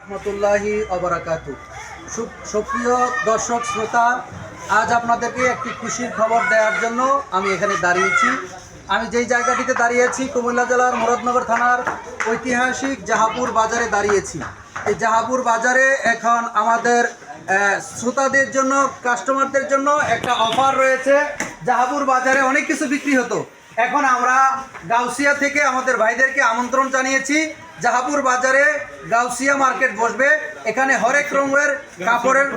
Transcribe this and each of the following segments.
রহমতুল্লাহি অবরাকাতু। সুপ্রিয় দর্শক শ্রোতা, আজ আপনাদেরকে একটি খুশির খবর দেওয়ার জন্য আমি এখানে দাঁড়িয়েছি। আমি যেই জায়গাটিতে দাঁড়িয়েছি কুমিল্লা জেলার মুরাদনগর থানার ঐতিহাসিক জাহাপুর বাজারে দাঁড়িয়েছি। এই জাহাপুর বাজারে এখন আমাদের শ্রোতাদের জন্য, কাস্টমারদের জন্য একটা অফার রয়েছে। জাহাপুর বাজারে অনেক কিছু বিক্রি হতো, এখন আমরা গাউসিয়া থেকে আমাদের ভাইদেরকে আমন্ত্রণ জানিয়েছি। জাহাপুর বাজারে গাউসিয়া মার্কেট বসবে, এখানে হরেক রঙের কাপড়ের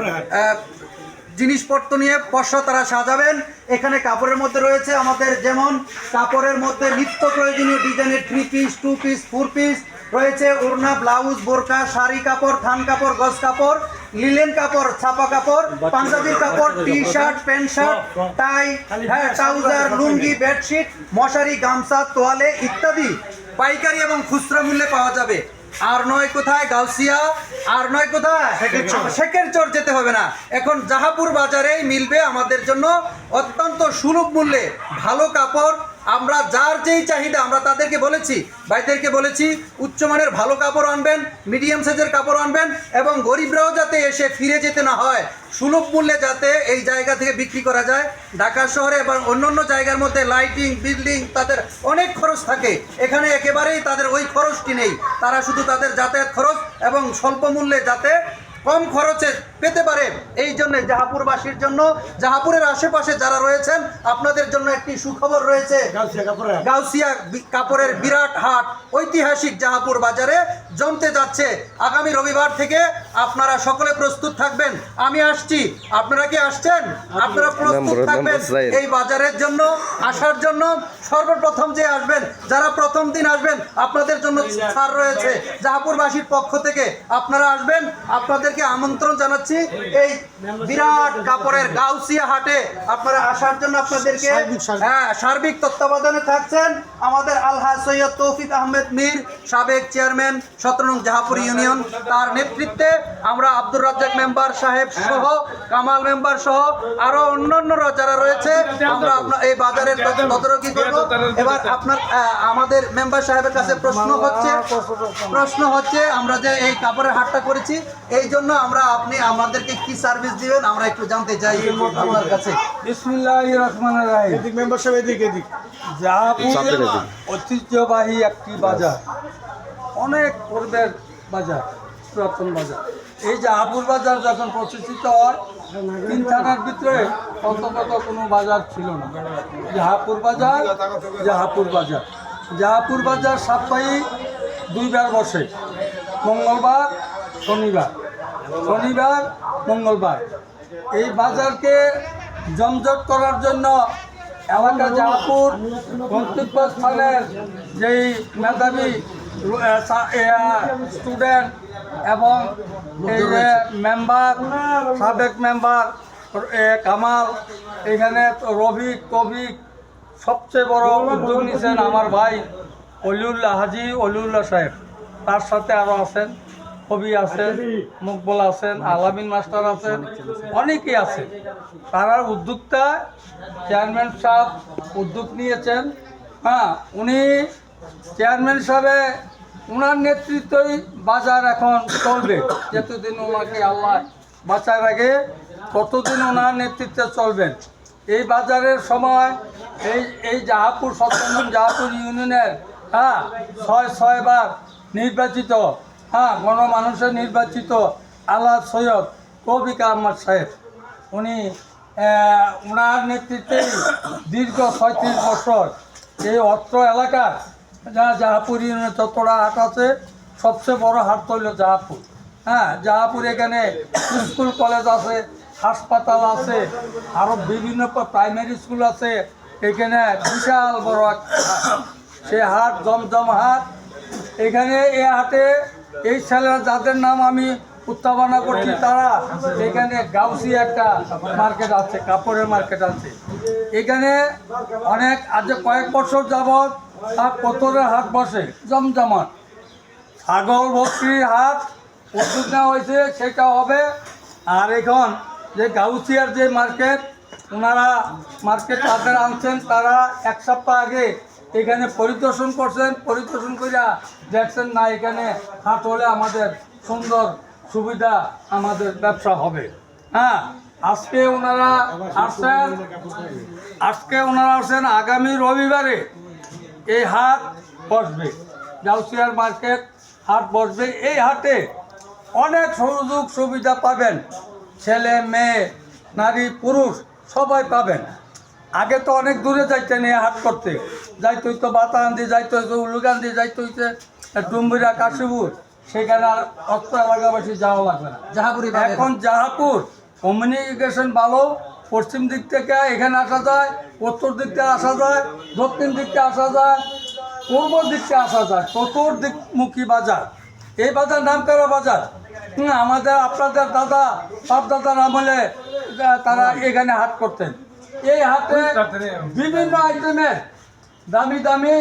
জিনিসপত্র নিয়ে পশা তারা সাজাবেন। এখানে কাপড়ের মধ্যে রয়েছে আমাদের, যেমন কাপড়ের মধ্যে নিত্য প্রয়োজনীয় ডিজাইনের 3 পিস, 2 পিস, 4 পিস রয়েছে, ওড়না, ব্লাউজ, বোরকা, শাড়ি কাপড়, থান কাপড়, গজ কাপড়, লিলেন কাপড়, ছাপা কাপড়, পাঞ্জাবির কাপড়, টি শার্ট, প্যান্ট শার্ট, টাই, ট্রাউজার, লুঙ্গি, বেডশিট, মশারি, গামছা, তোয়ালে ইত্যাদি পাইকারি এবং খুচরা মূল্যে পাওয়া যাবে। আর নয় কোথায় গাউসিয়া, আর নয় কোথায় শেখেরচর যেতে হবে না, এখন জাহাপুর বাজারেই মিলবে আমাদের জন্য অত্যন্ত সুলভ মূল্যে ভালো কাপড়। আমরা যার যেই চাহিদা আমরা তাদেরকে বলেছি, ভাইদেরকে বলেছি উচ্চমানের ভালো কাপড় আনবেন, মিডিয়াম সাইজের কাপড় আনবেন এবং গরিবরাও যাতে এসে ফিরে যেতে না হয়, সুলভ মূল্যে যাতে এই জায়গা থেকে বিক্রি করা যায়। ঢাকা শহরে এবং অন্যান্য জায়গার মধ্যে লাইটিং, বিল্ডিং, তাদের অনেক খরচ থাকে, এখানে একেবারেই তাদের ওই খরচটি নেই। তারা শুধু তাদের যাতায়াত খরচ এবং স্বল্প মূল্যে যাতে কম খরচে পেতে পারে, এই জন্য জাহাপুরবাসীর জন্য, জাহাপুরের আশেপাশে যারা রয়েছেন আপনাদের জন্য একটি সুখবর রয়েছে। গাউসিয়া কাপড়ের বিরাট হাট ঐতিহাসিক জাহাপুর বাজারে জমতে যাচ্ছে। আগামী রবিবার থেকে আপনারা সকলে প্রস্তুত থাকবেন। আমি আসছি, আপনারা কি আসছেন? আপনারা প্রস্তুত থাকবেন এই বাজারের জন্য আসার জন্য। সর্বপ্রথম যে আসবেন, যারা প্রথম দিন আসবেন আপনাদের জন্য ছাড় রয়েছে জাহাপুরবাসীর পক্ষ থেকে। আপনারা আসবেন, আপনাদেরকে আমন্ত্রণ জানাচ্ছি এই বিরাট কাপড়ের গাউসিয়া হাটে আপনারা আসার জন্য। আপনাদেরকে সার্বিক তত্ত্বাবধানে থাকছেন আমাদের আলহাজ সৈয়দ তৌফিক আহমেদ মীর, সাবেক চেয়ারম্যান 17 নং জাহাপুর ইউনিয়ন, তার নেতৃত্বে আমরা আব্দুর রাজ্জাক মেম্বার সাহেব সহ, কামাল মেম্বার সহ আরো অন্যান্যরা যারা রয়েছে, আমরা এই বাজারের তদারকি করব। এবার আপনার আমাদের মেম্বার সাহেবের কাছে প্রশ্ন হচ্ছে আমরা যে এই কাপড়ের হাটটা করেছি এই জন্য আমরা, আপনি আমাদেরকে কি সার্ভিস দিবেন আমরা একটু জানতে চাই আপনার কাছে। বিসমিল্লাহির রহমানির রহিম। এদিক মেম্বার সাহেব, এদিক জাহাপুর ঐতিহ্যবাহী একটি বাজার, অনেক পূর্বের বাজার, পুরাতন বাজার। এই জাহাপুর বাজার যখন প্রতিষ্ঠিত হয় 3 থানার ভিতরে অন্তত কোনো বাজার ছিল না। জাহাপুর বাজার সাপ্তাহিক 2 বার বসে, মঙ্গলবার, শনিবার, মঙ্গলবার। এই বাজারকে জমজট করার জন্য এলাকা জাহাপুর গন্তব্যস্থানের যেই মেধাবী স্টুডেন্ট এবং এই যে মেম্বার, সাবেক মেম্বার কামাল, এখানে রফিক, তৌফিক, সবচেয়ে বড় উদ্যোগ নিয়েছেন আমার ভাই হাজি অলিউল্লাহ সাহেব। তার সাথে আরও আছেন, কবি আছেন, মুকবল আছেন, আলামিন মাস্টার আছেন, অনেকেই আছে। তারা উদ্যোক্তা, চেয়ারম্যান সাহেব উদ্যোগ নিয়েছেন। উনি চেয়ারম্যান সাহেবে ওনার নেতৃত্বেই বাজার এখন চলবে। যতদিন ওনাকে আল্লাহ বাঁচায় রাখে ততদিন ওনার নেতৃত্বে চলবেন। এই বাজারের সময় এই জাহাপুর 17 নং জাহাপুর ইউনিয়নের 6 বার নির্বাচিত, গণমানুষের নির্বাচিত আলহাজ সৈয়দ তৌফিক আহমদ সাহেব, উনি ওনার নেতৃত্বে দীর্ঘ 36 বছর এই অত্র এলাকার জাহাপুর ইউনিয়নে যতটা হাট আছে সবচেয়ে বড় হাট হইল জাহাপুর। জাহাপুর এখানে স্কুল কলেজ আছে, হাসপাতাল আছে, আরও বিভিন্ন প্রাইমারি স্কুল আছে। এখানে বিশাল বড় সে হাট, জমজম হাট। এখানে এই হাটে এই ছেলেরা যাদের নাম আমি উত্থাপনা করছি তারা, এখানে গাউসিয়া একটা মার্কেট আছে, কাপড়ের মার্কেট আছে। এখানে অনেক আজ কয়েক বছর যাবৎ পতরের হাট বসে, জমজমাট। ছাগল বকরির হাট উদ্যোগ নেওয়া হয়েছে, সেটা হবে। আর এখন যে গাউসিয়ার যে মার্কেট, ওনারা মার্কেট তাদের আনছেন, তারা 1 সপ্তাহ আগে এখানে পরিদর্শন করছেন, পরিদর্শন করে দেখছেন না এখানে হাট হলে আমাদের সুন্দর সুবিধা আমাদের ব্যবসা হবে। হ্যাঁ, আজকে ওনারা আসছেন আগামী রবিবারে এই হাট বসবে, গাউসিয়ার মার্কেট হাট বসবে। এই হাটে অনেক সুযোগ সুবিধা পাবেন, ছেলে মেয়ে নারী পুরুষ সবাই পাবেন। আগে তো অনেক দূরে যাইতেন এই হাট করতে, যাইতে হইতো বাতাহান্দি, যাইতে হইতো উলুগান্দি, যাইতে হইতে ডুম্বিরা, কাশীপুর, সেখানে আর অর্থ এলাকাবাসী যাওয়া লাগবে না। জাহাপুরি এখন জাহাপুর কমিউনিকেশন ভালো, পশ্চিম দিক থেকে এখানে আসা যায়, উত্তর দিক থেকে আসা যায়, দক্ষিণ দিক থেকে আসা যায়, পূর্ব দিক থেকে আসা যায়, চতুর্দিকমুখী বাজার। এই বাজার নাম করা বাজার। আমাদের আপনাদের দাদা বাপ দাদার আমলে তারা এখানে হাট করতেন। এই হাটে বিভিন্ন আইটেমের দামি দামি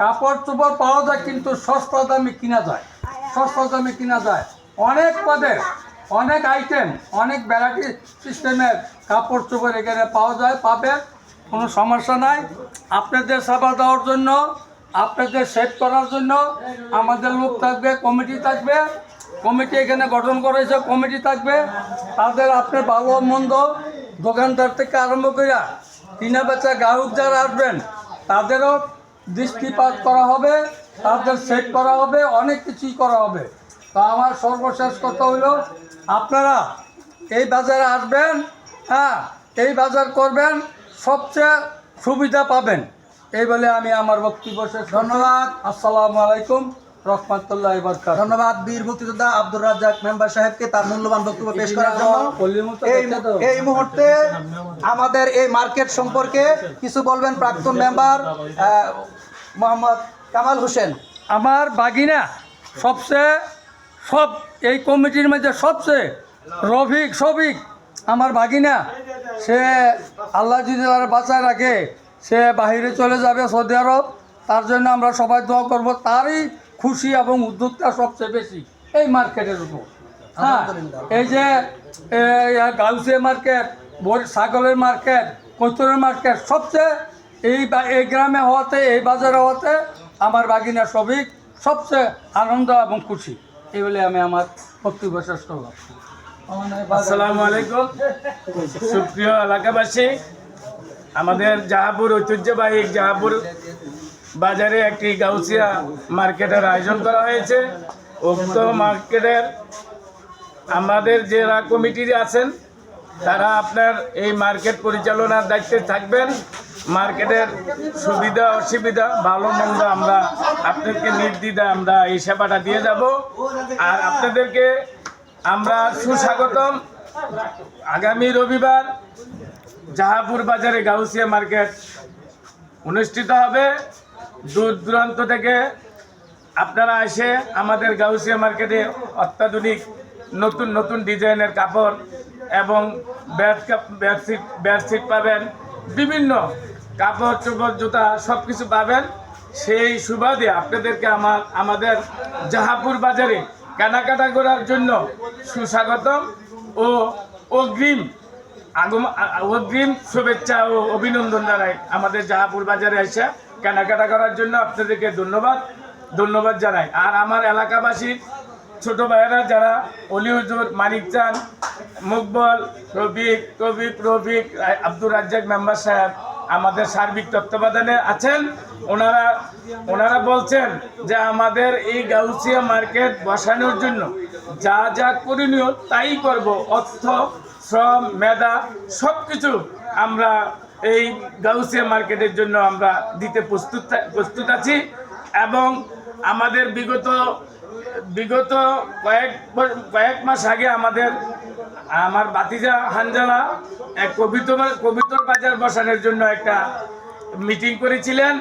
কাপড় চোপড় পাওয়া যায়, কিন্তু সস্তা দামে কিনা যায়, অনেক পদের, অনেক আইটেম, অনেক ভ্যারাইটি সিস্টেমের কাপড় চোপড় এখানে পাওয়া যায়, পাবেন, কোনো সমস্যা নাই। আপনাদের সেবা দেওয়ার জন্য, আপনাদের সেভ করার জন্য আমাদের লোক থাকবে, কমিটি থাকবে। কমিটি এখানে গঠন করেছে, কমিটি থাকবে। তাদের আপনার ভালো মন্দ দোকানদার থেকে আরম্ভ করে কিনা বেচা গ্রাহক যারা আসবেন তাদেরও দৃষ্টিপাত করা হবে, তাদের সেট করা হবে, অনেক কিছুই করা হবে। তো আমার সর্বশেষ কথা হইল, আপনারা এই বাজারে আসবেন, হ্যাঁ, এই বাজার করবেন, সবচেয়ে সুবিধা পাবেন। এই বলে আমি আমার বক্তব্য শেষ। ধন্যবাদ। আসসালামু আলাইকুম রহমতুল্লাহি ওয়া বারাকাতুহু। ধন্যবাদ বীর মুক্তিযোদ্ধা আব্দুর রাজ্জাক মেম্বার সাহেবকে তার মূল্যবান বক্তব্য পেশ করার জন্য। এই মুহূর্তে আমাদের এই মার্কেট সম্পর্কে কিছু বলবেন প্রাক্তন মেম্বার মোহাম্মদ কামাল হোসেন। আমার বাগিনা সব এই কমিটির মধ্যে সবচেয়ে শফিক আমার বাগিনা, সে আল্লাহ যদি তারা বাঁচায় রাখে, সে বাহিরে চলে যাবে সৌদি আরব। তার জন্য আমরা সবাই দোয়া করব। তারই খুশি এবং উদ্যোগটা সবচেয়ে বেশি এই মার্কেটের উপর। হ্যাঁ, এই যে গাউসিয়া মার্কেট, ছাগলের মার্কেট, কৈতরের মার্কেট, সবচেয়ে এই গ্রামে হওয়াতে, এই বাজারে হওয়াতে আমার বাগিনা সবিক সবচেয়ে আনন্দ এবং খুশি। এই বলে আমি আমার বক্তব্য শেষ করলাম। আসসালামু আলাইকুম সুপ্রিয় এলাকাবাসী, আমাদের জাহাপুর ঐতিহ্যবাহী জাহাপুর বাজারে একটি গাউসিয়া মার্কেটের আয়োজন করা হয়েছে। উক্ত মার্কেটের আমাদের যারা কমিটি আছেন তারা আপনার এই মার্কেট পরিচালনার দায়িত্বে থাকবেন। মার্কেটের সুবিধা অসুবিধা ভালো মন্দ আমরা আপনাদেরকে নির্দ্বিধায় আমরা এই সেবাটা দিয়ে যাব। আর আপনাদেরকে আমরা সুস্বাগতম। আগামী রবিবার জাহাপুর বাজারে গাউসিয়া মার্কেট অনুষ্ঠিত হবে। দূর দূরান্ত থেকে আপনারা এসে আমাদের গাউসিয়া মার্কেটে অত্যাধুনিক নতুন নতুন ডিজাইনের কাপড় এবং বেডশিট পাবেন, বিভিন্ন কাপড় চোপড় জুতা সব কিছু পাবেন। সেই সুবাদে আপনাদেরকে আমাদের জাহাপুর বাজারে কেনাকাটা করার জন্য সুস্বাগতম ও অগ্রিম শুভেচ্ছা ও অভিনন্দন জানাই। আমাদের জাহাপুর বাজারে এসে কেনাকাটা করার জন্য আপনাদেরকে ধন্যবাদ জানাই। আর আমার এলাকাবাসীর ছোট ভাইয়েরা যারা অলি হুজুর, মানিক চান, মুকবল, রফিক, আব্দুর রাজ্জাক মেম্বার সাহেব আমাদের সার্বিক তত্ত্বাবধানে আছেন। ওনারা বলছেন যে আমাদের এই গাউসিয়া মার্কেট বসানোর জন্য যা যা করণীয় তাই করব। অর্থ, শ্রম, মেধা সব কিছু আমরা এই গাউসিয়া মার্কেটের জন্য আমরা দিতে প্রস্তুত আছি। এবং আমাদের বিগত কয়েক মাস আগে আমার ভাতিজা হানজালা এক কবিতর বাজার বসানোর জন্য একটা মিটিং করেছিলেন।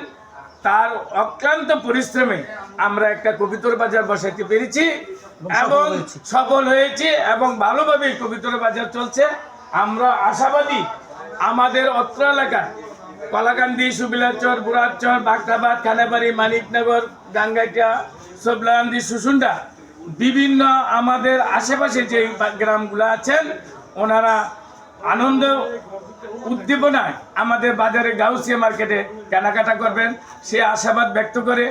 তার অক্লান্ত পরিশ্রমে আমরা একটা কবিতর বাজার বসাইতে পেরেছি এবং সফল হয়েছি এবং ভালোভাবেই কবিতর বাজার চলছে। আমরা আশাবাদী আমাদের অত্র এলাকা কলাকান্দি, সুবিলাচর, বুড়াচর, বাগদাবাদ, খানাবাড়ি, মানিকনগর, গাঙ্গাইটা, সবলান্দি, সুসুন্ডা, বিভিন্ন আমাদের আশেপাশে যে গ্রামগুলো আছেন ওনারা আনন্দ উদ্দীপনায় আমাদের বাজারে গাউসিয়া মার্কেটে কেনাকাটা করবেন সে আশাবাদ ব্যক্ত করে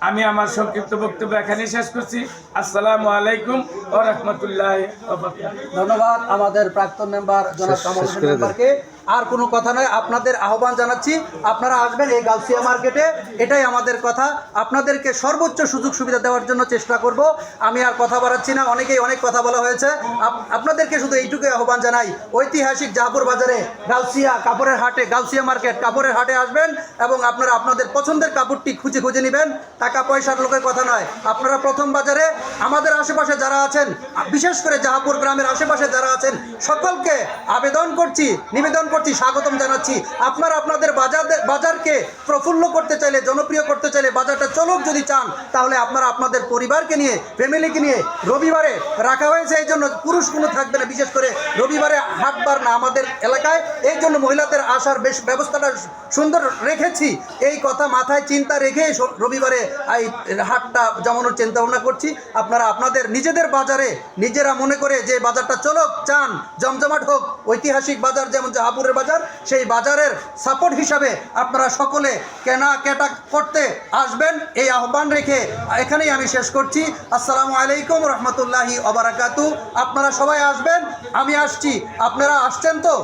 আমি আমার সংক্ষিপ্ত বক্তব্য এখানে শেষ করছি। আসসালামু আলাইকুম ওয়া রাহমাতুল্লাহি ওয়া বারাকাতুহু। ধন্যবাদ আমাদের প্রাক্তন মেম্বার জনাব কামাল হোসেন মেম্বারকে। আর কোনো কথা নয়, আপনাদের আহ্বান জানাচ্ছি, আপনারা আসবেন এই গাউসিয়া মার্কেটে, এটাই আমাদের কথা। আপনাদেরকে সর্বোচ্চ সুযোগ সুবিধা দেওয়ার জন্য চেষ্টা করব। আমি আর কথা বাড়াচ্ছি না, অনেকেই অনেক কথা বলা হয়েছে। আপনাদেরকে শুধু এইটুকুই আহ্বান জানাই, ঐতিহাসিক জাহাপুর বাজারে গাউসিয়া কাপড়ের হাটে, গাউসিয়া মার্কেট কাপড়ের হাটে আসবেন এবং আপনারা আপনাদের পছন্দের কাপড়টি খুঁজে খুঁজে নেবেন। টাকা পয়সার লোকের কথা নয়। আপনারা প্রথম বাজারে আমাদের আশেপাশে যারা আছেন, বিশেষ করে জাহাপুর গ্রামের আশেপাশে যারা আছেন, সকলকে আবেদন করছি, নিবেদন করছি, স্বাগতম জানাচ্ছি। আপনারা আপনাদের বাজারকে প্রফুল্ল করতে চাইলে, জনপ্রিয় করতে চাইলে, বাজারটা চলুক যদি চান, তাহলে আপনারা আপনাদের পরিবারকে নিয়ে, ফ্যামিলিকে নিয়ে রবিবারে রাখা হয়েছে। এই জন্য পুরুষ কোনো থাকবে না, বিশেষ করে রবিবারে হাটবার না আমাদের এলাকায়, এই জন্য মহিলাদের আসার বেশ ব্যবস্থাটা সুন্দর রেখেছি। এই কথা মাথায় চিন্তা রেখে রবিবারে এই হাটটা জমানোর চিন্তা ভাবনা করছি। আপনারা আপনাদের নিজেদের বাজারে নিজেরা মনে করে যে বাজারটা চলুক চান, জমজমাট হোক, ঐতিহাসিক বাজার যেমন জাহাপুরের বাজার, সেই বাজারের সাপোর্ট হিসাবে আপনারা সকলে কেনাকাটা করতে আসবেন, এই আহ্বান রেখে এখানেই আমি শেষ করছি। আসসালামু আলাইকুম রহমতুল্লাহি ওয়া বারাকাতুহু। আপনারা সবাই আসবেন, আমি আসছি, আপনারা আসছেন তো?